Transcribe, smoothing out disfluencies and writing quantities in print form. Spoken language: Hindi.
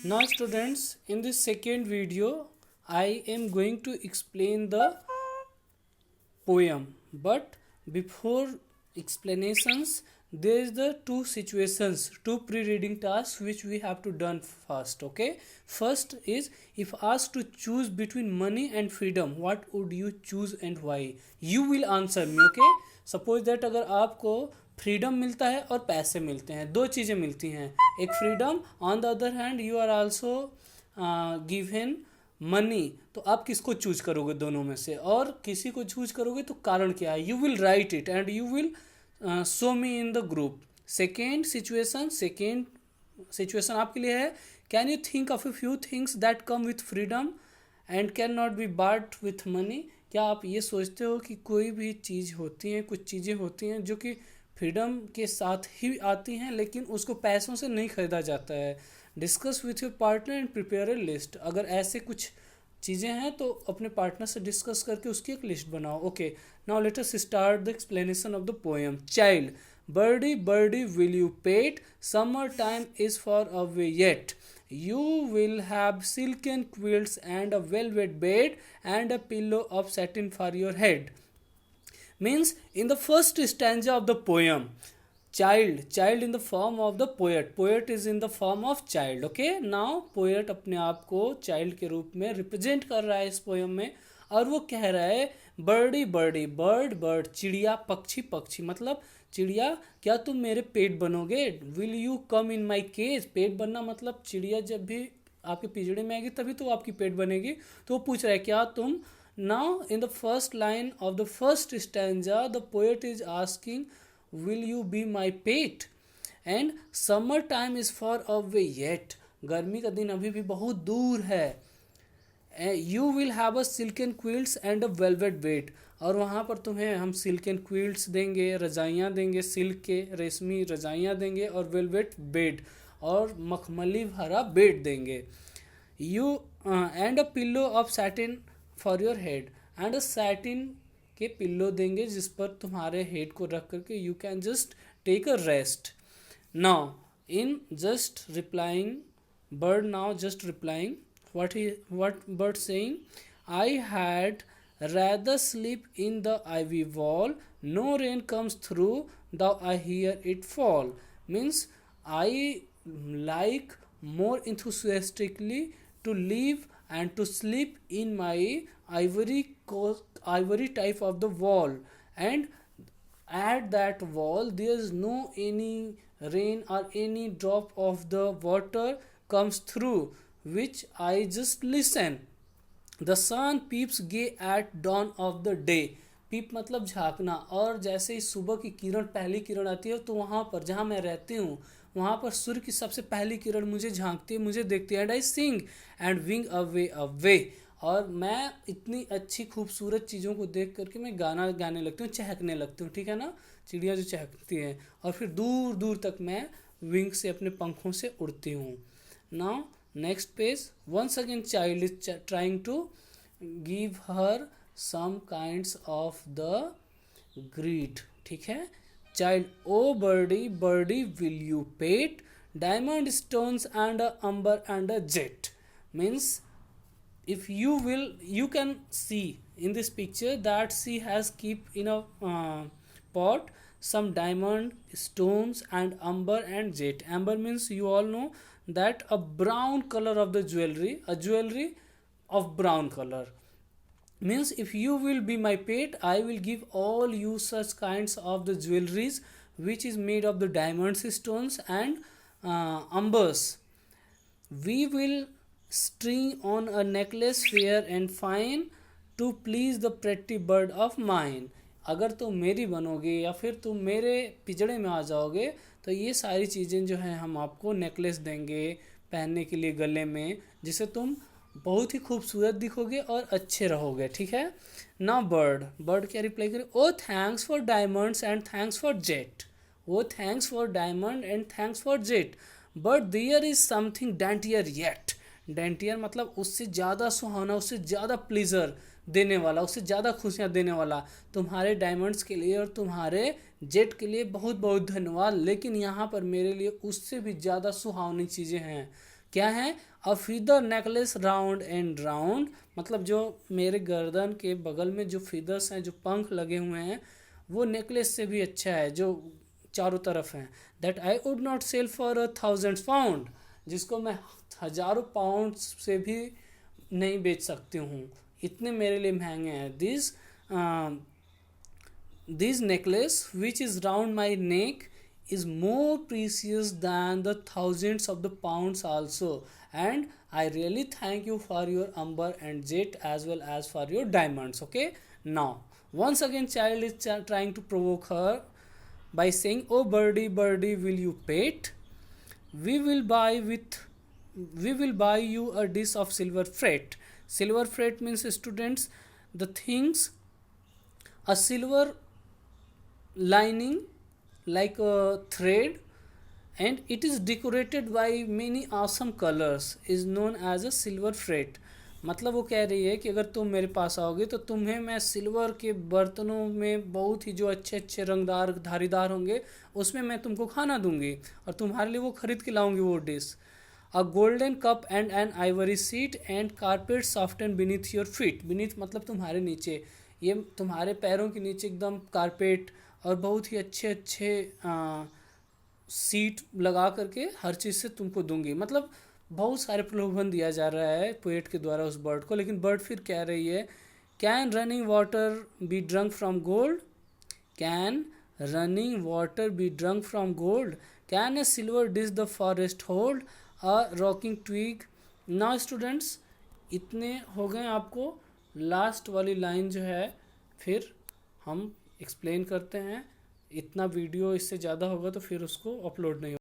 Now students, in this second video, I am going to explain the poem. But before explanations, there is the two situations, two pre-reading tasks which we have to done first. Okay, first is if asked to choose between money and freedom, what would you choose and why? You will answer me. Okay, suppose that अगर आपको फ्रीडम मिलता है और पैसे मिलते हैं, दो चीज़ें मिलती हैं, एक freedom, on the other hand you are also given money, तो आप किसको चूज करोगे दोनों में से? और किसी को चूज करोगे तो कारण क्या है? You will write it and you will show me in the group. Second situation आपके लिए है, can you think of a few things that come with freedom and can not be BART with money. क्या आप ये सोचते हो कि कोई भी चीज़ होती है, कुछ चीज़ें होती हैं जो कि फ्रीडम के साथ ही आती हैं लेकिन उसको पैसों से नहीं खरीदा जाता है? Discuss with your partner and prepare a list. अगर ऐसे कुछ चीज़ें हैं तो अपने पार्टनर से डिस्कस करके उसकी एक लिस्ट बनाओ. Okay, now let us start the explanation of the poem. Child, birdie birdie will you pate, summer time is far away yet, you will have silken quilts and a velvet bed and a pillow of satin for your head. Means in the first stanza of the poem, child in the form of the poet is in the form of child. Okay, now poet अपने आप को child के रूप में रिप्रेजेंट कर रहा है इस पोएम में, और वो कह रहा है बर्डी बर्डी, बर्ड चिड़िया, पक्षी मतलब चिड़िया, क्या तुम मेरे पेट बनोगे? Will you come in my cage. Pet बनना मतलब चिड़िया जब भी आपके पिंजड़े में आएगी तभी तो आपकी पेट बनेगी. तो वो पूछ रहा है क्या तुम. Now in the first line of the first stanza the poet is asking will you be my pet and summer time is far away yet, गर्मी का दिन अभी भी बहुत दूर है. you will have a silken quilts and a velvet bed, और वहाँ पर तुम्हें हम सिल्कन क्विल्ट्स देंगे, रजाइयाँ देंगे, सिल्क के रेशमी रजाइयाँ देंगे, और वेलवेट बेड और मखमली भरा बेड देंगे. You and a pillow of satin for your head, and a satin के पिल्लो देंगे जिस पर तुम्हारे हेड को रख करके you can just take a rest. Now in just replying bird, now just replying what bird saying, I had rather sleep in the ivy wall, no rain comes through though I hear it fall. Means I like more enthusiastically to live and to sleep in my ivory type of the wall, and at that wall there is no any rain or any drop of the water comes through, which I just listen. The sun peeps gay at dawn of the day. पीप मतलब झांकना, और जैसे ही सुबह की किरण, पहली किरण आती है तो वहाँ पर जहाँ मैं रहती हूँ वहाँ पर सूर्य की सबसे पहली किरण मुझे झांकती है, मुझे देखती है. And I sing and wing away away, और मैं इतनी अच्छी खूबसूरत चीज़ों को देख करके मैं गाना गाने लगती हूँ, चहकने लगती हूँ. ठीक है ना, चिड़िया जो चहकती हैं, और फिर दूर दूर तक मैं विंग से, अपने पंखों से उड़ती हूँ. Now next page, once again child is trying to give her some kinds of the greed. ठीक है, child, oh birdie birdie will you pet, diamond stones and a umber and a jet. Means if you will, you can see in this picture that she has keep in a pot some diamond stones and amber and jet. Amber means you all know that a brown color of the jewelry, a jewelry of brown color. Means if you will be my pet, I will give all you such kinds of the jewelries which is made of the diamonds, stones and umbers. We will string on a necklace fair and fine to please the pretty bird of mine. अगर तुम मेरी बनोगे या फिर तुम मेरे पिंजड़े में आ जाओगे तो ये सारी चीज़ें जो हैं हम आपको नेकलेस देंगे पहनने के लिए गले में, जिससे तुम बहुत ही खूबसूरत दिखोगे और अच्छे रहोगे. ठीक है. नाउ बर्ड क्या रिप्लाई करे, oh thanks for diamonds and thanks for jet. Oh thanks for diamond and thanks for jet, but there is something daintier yet. Daintier मतलब उससे ज़्यादा सुहाना, उससे ज़्यादा प्लीज़र देने वाला, उससे ज़्यादा खुशियाँ देने वाला. तुम्हारे डायमंड्स के लिए और तुम्हारे जेट के लिए बहुत बहुत धन्यवाद, लेकिन यहाँ पर मेरे लिए उससे भी ज़्यादा सुहावनी चीज़ें हैं. क्या है? A feather necklace round and round, मतलब जो मेरे गर्दन के बगल में जो फीदर्स हैं, जो पंख लगे हुए हैं, वो नेकलेस से भी अच्छा है, जो चारों तरफ हैं। That I would not sell for 1000 pound, जिसको मैं 1000 पाउंड से भी नहीं बेच सकती हूँ, इतने मेरे लिए महंगे हैं। This necklace, which is round my neck, is more precious than the thousands of the pounds also. And I really thank you for your amber and jet as well as for your diamonds. Okay. Now, once again, child is trying to provoke her by saying, "Oh birdie, birdie, will you pet? We will buy with we will buy you a dish of silver freight." Silver freight means, students, the things, a silver lining like a thread, and it is decorated by many awesome colors, is known as a silver freight. मतलब वो कह रही है कि अगर तुम मेरे पास आओगे तो तुम्हें मैं सिल्वर के बर्तनों में बहुत ही जो अच्छे अच्छे रंगदार धारीदार होंगे उसमें मैं तुमको खाना दूंगी, और तुम्हारे लिए वो खरीद के लाऊंगी वो dish. A golden cup and an ivory seat and carpet soften beneath your feet. Beneath मतलब तुम्हारे नीचे, ये तुम्हारे पैरों के नीचे एकदम कारपेट और बहुत ही अच्छे अच्छे सीट लगा करके हर चीज़ से तुमको दूंगी। मतलब बहुत सारे प्रलोभन दिया जा रहा है पोएट के द्वारा उस बर्ड को। लेकिन बर्ड फिर कह रही है, can running water be drunk from gold, can running water be drunk from gold, can a silver dish the forest hold a rocking twig. Now students, इतने हो गए आपको। लास्ट वाली लाइन जो है फिर हम एक्सप्लेन करते हैं। इतना वीडियो इससे ज़्यादा होगा तो फिर उसको अपलोड नहीं